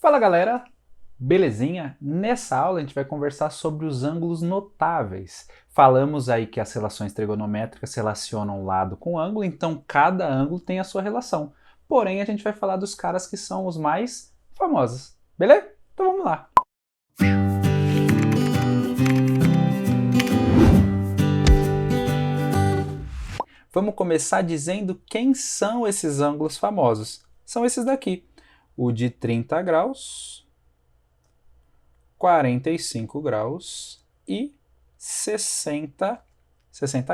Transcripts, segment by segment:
Fala galera, belezinha? Nessa aula a gente vai conversar sobre os ângulos notáveis. Falamos aí que as relações trigonométricas relacionam lado com ângulo, então cada ângulo tem a sua relação. Porém, a gente vai falar dos caras que são os mais famosos, beleza? Então vamos lá. Vamos começar dizendo quem são esses ângulos famosos. São esses daqui, o de 30 graus, 45 graus e 60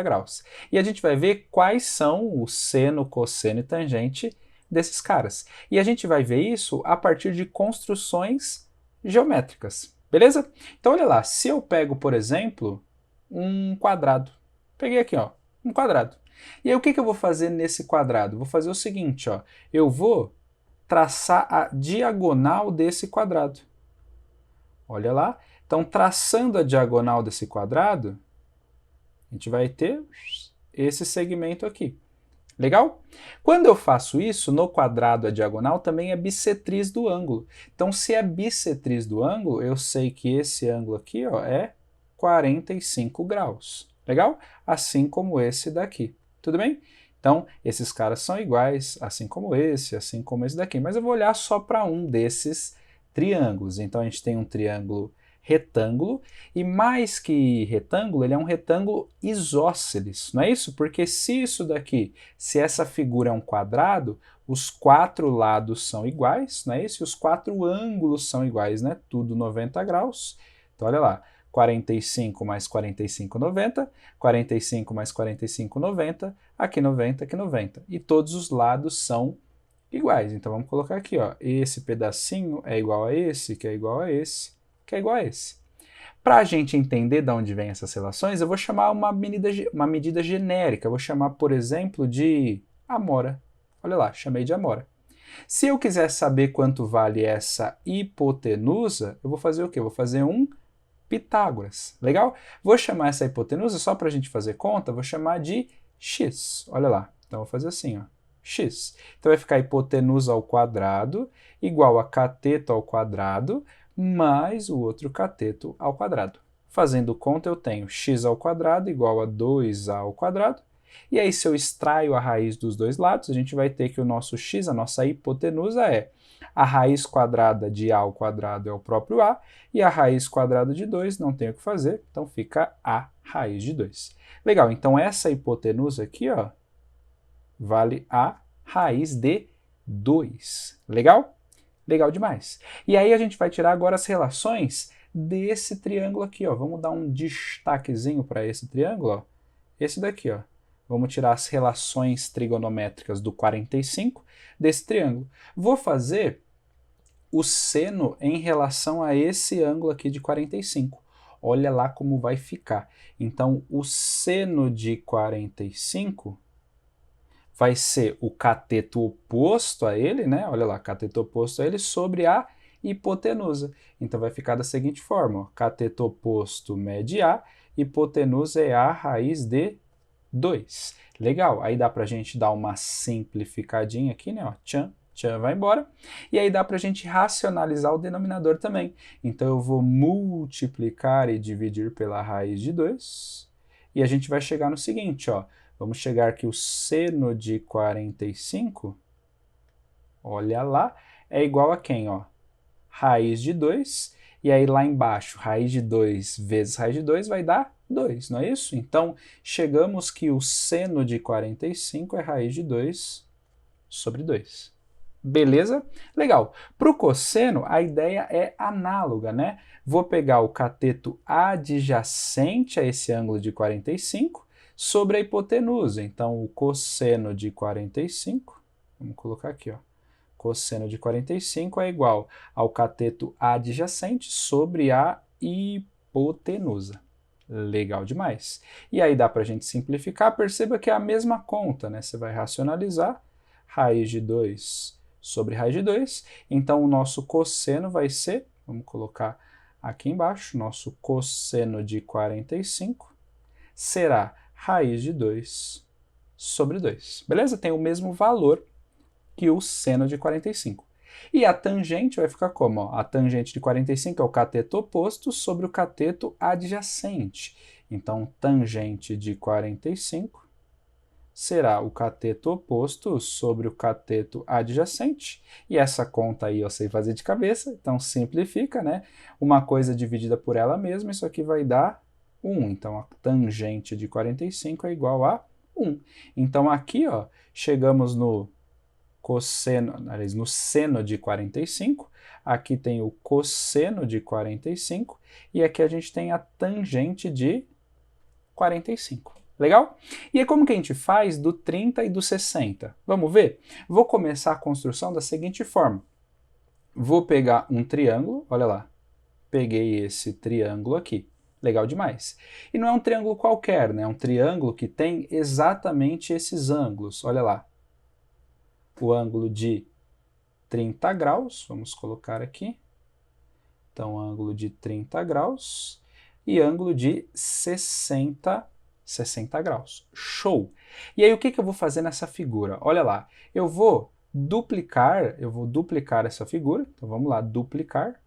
graus. E a gente vai ver quais são o seno, cosseno e tangente desses caras. E a gente vai ver isso a partir de construções geométricas, beleza? Então olha lá, se eu pego, por exemplo, um quadrado. Peguei aqui, ó, um quadrado. E aí o que eu vou fazer nesse quadrado? Vou fazer o seguinte, ó, eu vou traçar a diagonal desse quadrado. Olha lá. Então, traçando a diagonal desse quadrado, a gente vai ter esse segmento aqui. Legal? Quando eu faço isso, no quadrado a diagonal também é bissetriz do ângulo. Então, se é bissetriz do ângulo, eu sei que esse ângulo aqui ó, é 45 graus. Legal? Assim como esse daqui. Tudo bem? Então, esses caras são iguais, assim como esse daqui. Mas eu vou olhar só para um desses triângulos. Então, a gente tem um triângulo retângulo, e mais que retângulo, ele é um retângulo isósceles, não é isso? Porque se isso daqui, se essa figura é um quadrado, os quatro lados são iguais, não é isso? E os quatro ângulos são iguais, né? Tudo 90 graus. Então, olha lá, 45 mais 45, 90, 45 mais 45, 90, aqui 90, aqui 90. E todos os lados são iguais. Então, vamos colocar aqui, ó, esse pedacinho é igual a esse, que é igual a esse, que é igual a esse. Para a gente entender de onde vêm essas relações, eu vou chamar uma medida genérica. Eu vou chamar, por exemplo, de amora. Olha lá, chamei de amora. Se eu quiser saber quanto vale essa hipotenusa, eu vou fazer o quê? Eu vou fazer um Pitágoras. Legal? Vou chamar essa hipotenusa, só para a gente fazer conta, vou chamar de x. Olha lá. Então, eu vou fazer assim, ó, x. Então, vai ficar hipotenusa ao quadrado igual a cateto ao quadrado mais o outro cateto ao quadrado. Fazendo conta, eu tenho x ao quadrado igual a 2a ao quadrado. E aí, se eu extraio a raiz dos dois lados, a gente vai ter que o nosso x, a nossa hipotenusa, é a raiz quadrada de a ao quadrado é o próprio a, e a raiz quadrada de 2 não tem o que fazer, então fica a raiz de 2. Legal, então essa hipotenusa aqui, ó, vale a raiz de 2. Legal? Legal demais. E aí a gente vai tirar agora as relações desse triângulo aqui, ó. Vamos dar um destaquezinho para esse triângulo, ó. Esse daqui, ó. Vamos tirar as relações trigonométricas do 45 desse triângulo. Vou fazer o seno em relação a esse ângulo aqui de 45. Olha lá como vai ficar. Então, o seno de 45 vai ser o cateto oposto a ele, né? Olha lá, cateto oposto a ele sobre a hipotenusa. Então vai ficar da seguinte forma, ó, cateto oposto mede A, hipotenusa é A raiz de 2. Legal, aí dá para a gente dar uma simplificadinha aqui, né? Ó, tchan, tchan vai embora. E aí dá para a gente racionalizar o denominador também. Então eu vou multiplicar e dividir pela raiz de 2. E a gente vai chegar no seguinte, ó. Vamos chegar que o seno de 45, olha lá, é igual a quem? Ó? Raiz de 2, e aí lá embaixo, raiz de 2 vezes raiz de 2 vai dar 2, não é isso? Então, chegamos que o seno de 45 é raiz de 2 sobre 2. Beleza? Legal. Para o cosseno, a ideia é análoga, né? Vou pegar o cateto adjacente a esse ângulo de 45, sobre a hipotenusa. Então, o cosseno de 45, vamos colocar aqui, ó, cosseno de 45 é igual ao cateto adjacente sobre a hipotenusa. Legal demais. E aí dá para a gente simplificar, perceba que é a mesma conta, né? Você vai racionalizar, raiz de 2 sobre raiz de 2, então o nosso cosseno vai ser, vamos colocar aqui embaixo, nosso cosseno de 45 será raiz de 2 sobre 2. Beleza? Tem o mesmo valor que o seno de 45. E a tangente vai ficar como? Ó? A tangente de 45 é o cateto oposto sobre o cateto adjacente. Então, tangente de 45 será o cateto oposto sobre o cateto adjacente. E essa conta aí eu sei fazer de cabeça, então simplifica, né? Uma coisa dividida por ela mesma, isso aqui vai dar 1. Então, a tangente de 45 é igual a 1. Então, aqui, ó, chegamos no cosseno, aliás, no seno de 45, aqui tem o cosseno de 45, e aqui a gente tem a tangente de 45. Legal? E aí como que a gente faz do 30 e do 60? Vamos ver? Vou começar a construção da seguinte forma. Vou pegar um triângulo, olha lá, peguei esse triângulo aqui. Legal demais. E não é um triângulo qualquer, né? É um triângulo que tem exatamente esses ângulos. Olha lá. O ângulo de 30 graus, vamos colocar aqui. Então, ângulo de 30 graus e ângulo de 60 graus. Show! E aí, o que eu vou fazer nessa figura? Olha lá, eu vou duplicar essa figura. Então, vamos lá, duplicar.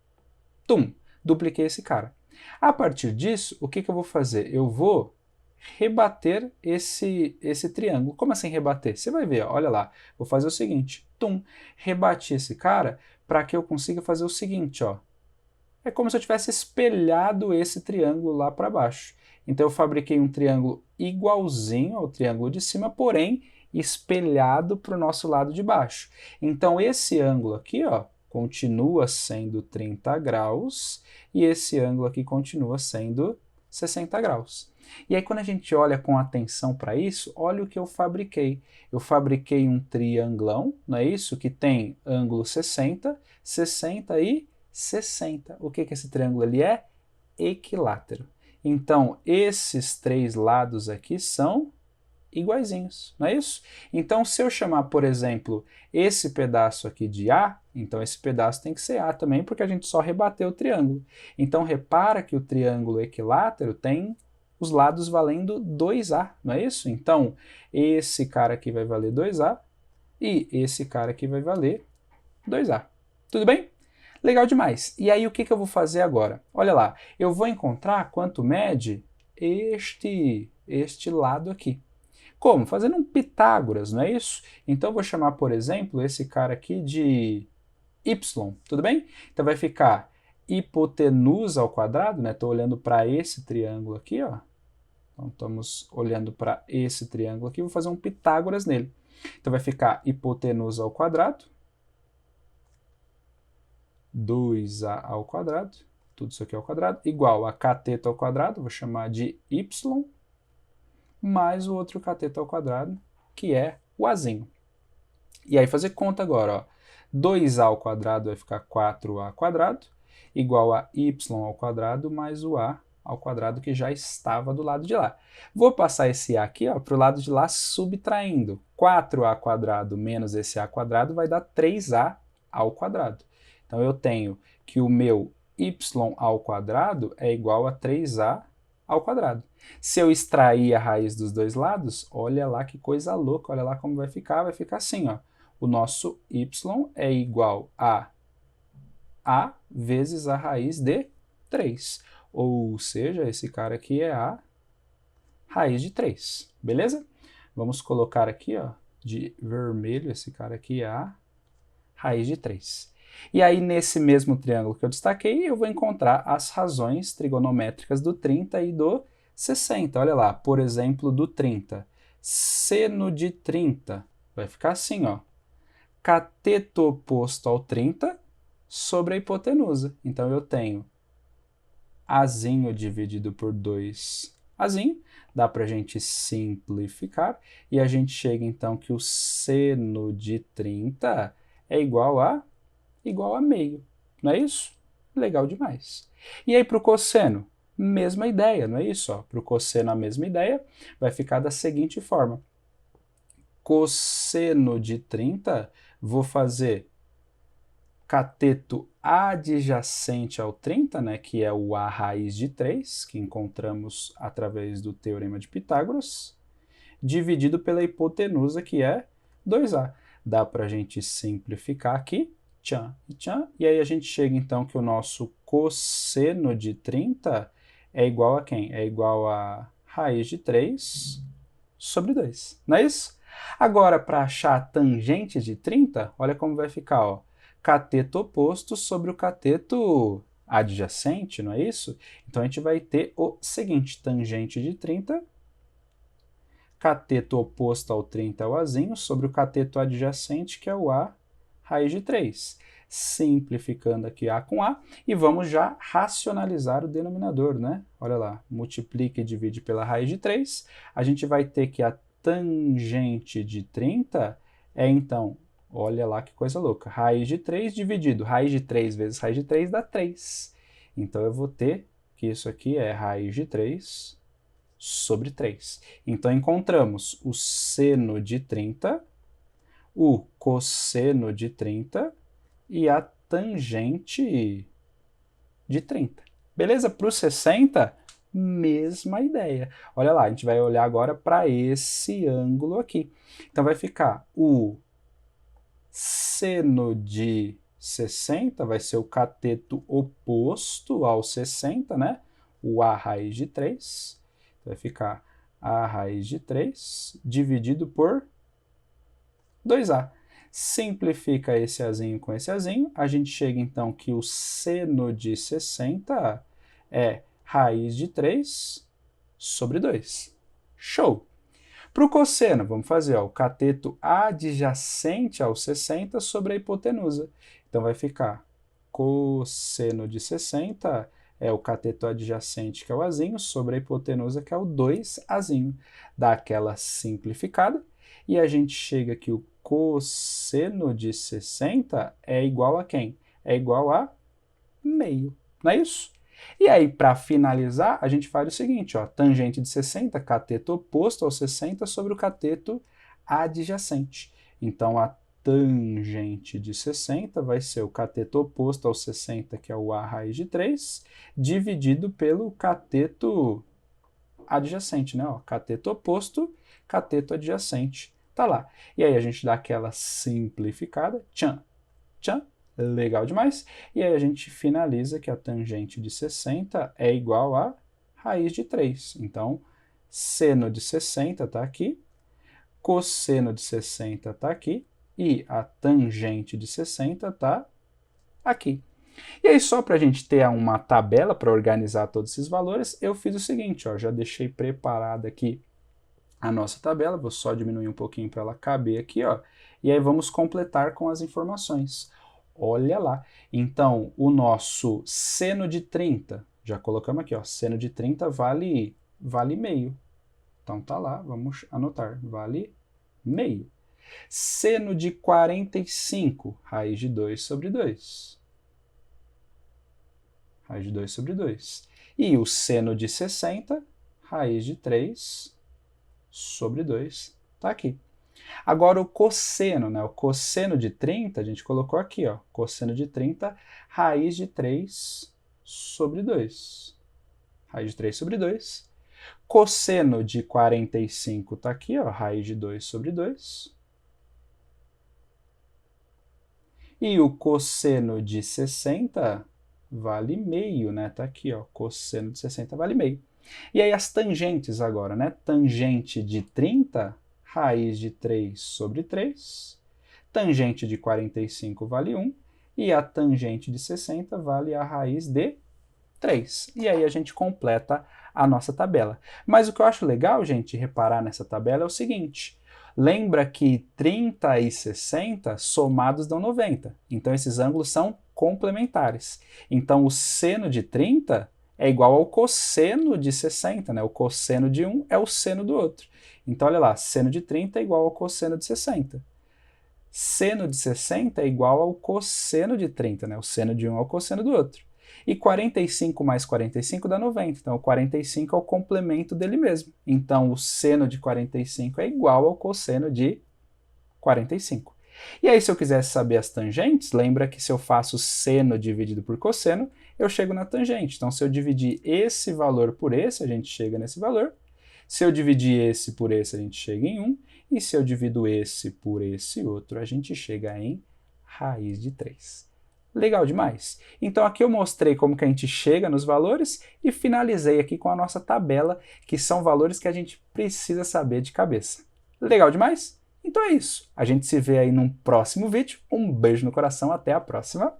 Tum! Dupliquei esse cara. A partir disso, o que eu vou fazer? Eu vou rebater esse triângulo. Como assim rebater? Você vai ver, ó, olha lá. Vou fazer o seguinte, tum, rebati esse cara para que eu consiga fazer o seguinte, ó. É como se eu tivesse espelhado esse triângulo lá para baixo. Então eu fabriquei um triângulo igualzinho ao triângulo de cima, porém espelhado para o nosso lado de baixo. Então esse ângulo aqui, ó, continua sendo 30 graus e esse ângulo aqui continua sendo 60 graus. E aí quando a gente olha com atenção para isso, olha o que eu fabriquei. Eu fabriquei um triangulão, não é isso? Que tem ângulo 60, 60 e 60. O que esse triângulo ali é? Equilátero. Então, esses três lados aqui são iguaizinhos, não é isso? Então, se eu chamar, por exemplo, esse pedaço aqui de A, então esse pedaço tem que ser A também, porque a gente só rebateu o triângulo. Então, repara que o triângulo equilátero tem os lados valendo 2A, não é isso? Então, esse cara aqui vai valer 2A e esse cara aqui vai valer 2A. Tudo bem? Legal demais. E aí o que eu vou fazer agora? Olha lá, eu vou encontrar quanto mede este lado aqui. Como? Fazendo um Pitágoras, não é isso? Então eu vou chamar, por exemplo, esse cara aqui de y, tudo bem? Então vai ficar hipotenusa ao quadrado, né? Estou olhando para esse triângulo aqui, ó. Então estamos olhando para esse triângulo aqui, vou fazer um Pitágoras nele. Então vai ficar hipotenusa ao quadrado, 2a ao quadrado, tudo isso aqui ao quadrado, igual a cateto ao quadrado, vou chamar de y, mais o outro cateto ao quadrado, que é o azinho. E aí fazer conta agora, ó. 2a ao quadrado vai ficar 4a quadrado, igual a y ao quadrado mais o a ao quadrado que já estava do lado de lá. Vou passar esse a aqui para o lado de lá subtraindo. 4a quadrado menos esse a quadrado vai dar 3a ao quadrado. Então eu tenho que o meu y ao quadrado é igual a 3a ao quadrado. Se eu extrair a raiz dos dois lados, olha lá que coisa louca, olha lá como vai ficar assim, ó. O nosso y é igual a vezes a raiz de 3. Ou seja, esse cara aqui é a raiz de 3, beleza? Vamos colocar aqui, ó, de vermelho, esse cara aqui é a raiz de 3. E aí, nesse mesmo triângulo que eu destaquei, eu vou encontrar as razões trigonométricas do 30 e do 60. Olha lá, por exemplo, do 30. Seno de 30 vai ficar assim, ó. Cateto oposto ao 30 sobre a hipotenusa. Então, eu tenho Azinho dividido por 2 Azinho. Dá para a gente simplificar. E a gente chega, então, que o seno de 30 é igual a meio, não é isso? Legal demais. E aí para o cosseno, mesma ideia, não é isso? Para o cosseno a mesma ideia, vai ficar da seguinte forma. Cosseno de 30, vou fazer cateto adjacente ao 30, né, que é o a raiz de 3, que encontramos através do teorema de Pitágoras, dividido pela hipotenusa, que é 2a. Dá para a gente simplificar aqui. tchan e tchan. E aí a gente chega então que o nosso cosseno de 30 é igual a quem? É igual a raiz de 3 sobre 2. Não é isso? Agora, para achar a tangente de 30, olha como vai ficar, ó. Cateto oposto sobre o cateto adjacente, não é isso? Então a gente vai ter o seguinte, tangente de 30, cateto oposto ao 30 é o azinho, sobre o cateto adjacente, que é o a raiz de 3. Simplificando aqui a com a, e vamos já racionalizar o denominador, né? Olha lá, multiplica e divide pela raiz de 3, a gente vai ter que a tangente de 30 é, então, olha lá que coisa louca, raiz de 3 dividido, raiz de 3 vezes raiz de 3 dá 3. Então, eu vou ter que isso aqui é raiz de 3 sobre 3. Então, encontramos o seno de 30, o cosseno de 30 e a tangente de 30. Beleza? Para o 60, mesma ideia. Olha lá, a gente vai olhar agora para esse ângulo aqui. Então, vai ficar o seno de 60, vai ser o cateto oposto ao 60, né? O a raiz de 3. Vai ficar a raiz de 3 dividido por 2a. Simplifica esse azinho com esse azinho, a gente chega então que o seno de 60 é raiz de 3 sobre 2. Show! Para o cosseno, vamos fazer ó, o cateto adjacente ao 60 sobre a hipotenusa. Então vai ficar cosseno de 60 é o cateto adjacente, que é o azinho, sobre a hipotenusa, que é o 2azinho. Dá aquela simplificada e a gente chega que o cosseno de 60 é igual a quem? É igual a meio, não é isso? E aí, para finalizar, a gente faz o seguinte, ó, tangente de 60, cateto oposto ao 60 sobre o cateto adjacente. Então, a tangente de 60 vai ser o cateto oposto ao 60, que é o a raiz de 3, dividido pelo cateto adjacente, né? Ó, cateto oposto, cateto adjacente. Tá lá. E aí a gente dá aquela simplificada, tchan, tchan, legal demais. E aí a gente finaliza que a tangente de 60 é igual a raiz de 3. Então, seno de 60 está aqui, cosseno de 60 está aqui, e a tangente de 60 está aqui. E aí, só para a gente ter uma tabela para organizar todos esses valores, eu fiz o seguinte, ó, já deixei preparada aqui a nossa tabela, vou só diminuir um pouquinho para ela caber aqui, ó, e aí vamos completar com as informações. Olha lá, então o nosso seno de 30, já colocamos aqui, ó, seno de 30 vale meio. Então tá lá, vamos anotar, vale meio. Seno de 45, raiz de 2 sobre 2. Raiz de 2 sobre 2. E o seno de 60, raiz de 3 sobre 2, tá aqui. Agora o cosseno, né? O cosseno de 30, a gente colocou aqui, ó. Cosseno de 30, raiz de 3 sobre 2. Raiz de 3 sobre 2. Cosseno de 45 tá aqui, ó. Raiz de 2 sobre 2. E o cosseno de 60 vale meio, né? Tá aqui, ó. Cosseno de 60 vale meio. E aí as tangentes agora, né? Tangente de 30, raiz de 3 sobre 3. Tangente de 45 vale 1. E a tangente de 60 vale a raiz de 3. E aí a gente completa a nossa tabela. Mas o que eu acho legal, gente, reparar nessa tabela é o seguinte. Lembra que 30 e 60 somados dão 90. Então esses ângulos são complementares. Então o seno de 30 é igual ao cosseno de 60, né? O cosseno de um é o seno do outro. Então, olha lá, seno de 30 é igual ao cosseno de 60. Seno de 60 é igual ao cosseno de 30, né? O seno de um é o cosseno do outro. E 45 mais 45 dá 90. Então, o 45 é o complemento dele mesmo. Então, o seno de 45 é igual ao cosseno de 45. E aí, se eu quisesse saber as tangentes, lembra que se eu faço seno dividido por cosseno, eu chego na tangente. Então, se eu dividir esse valor por esse, a gente chega nesse valor. Se eu dividir esse por esse, a gente chega em 1. E se eu divido esse por esse outro, a gente chega em raiz de 3. Legal demais? Então aqui eu mostrei como que a gente chega nos valores e finalizei aqui com a nossa tabela, que são valores que a gente precisa saber de cabeça. Legal demais? Então é isso. A gente se vê aí num próximo vídeo. Um beijo no coração, até a próxima.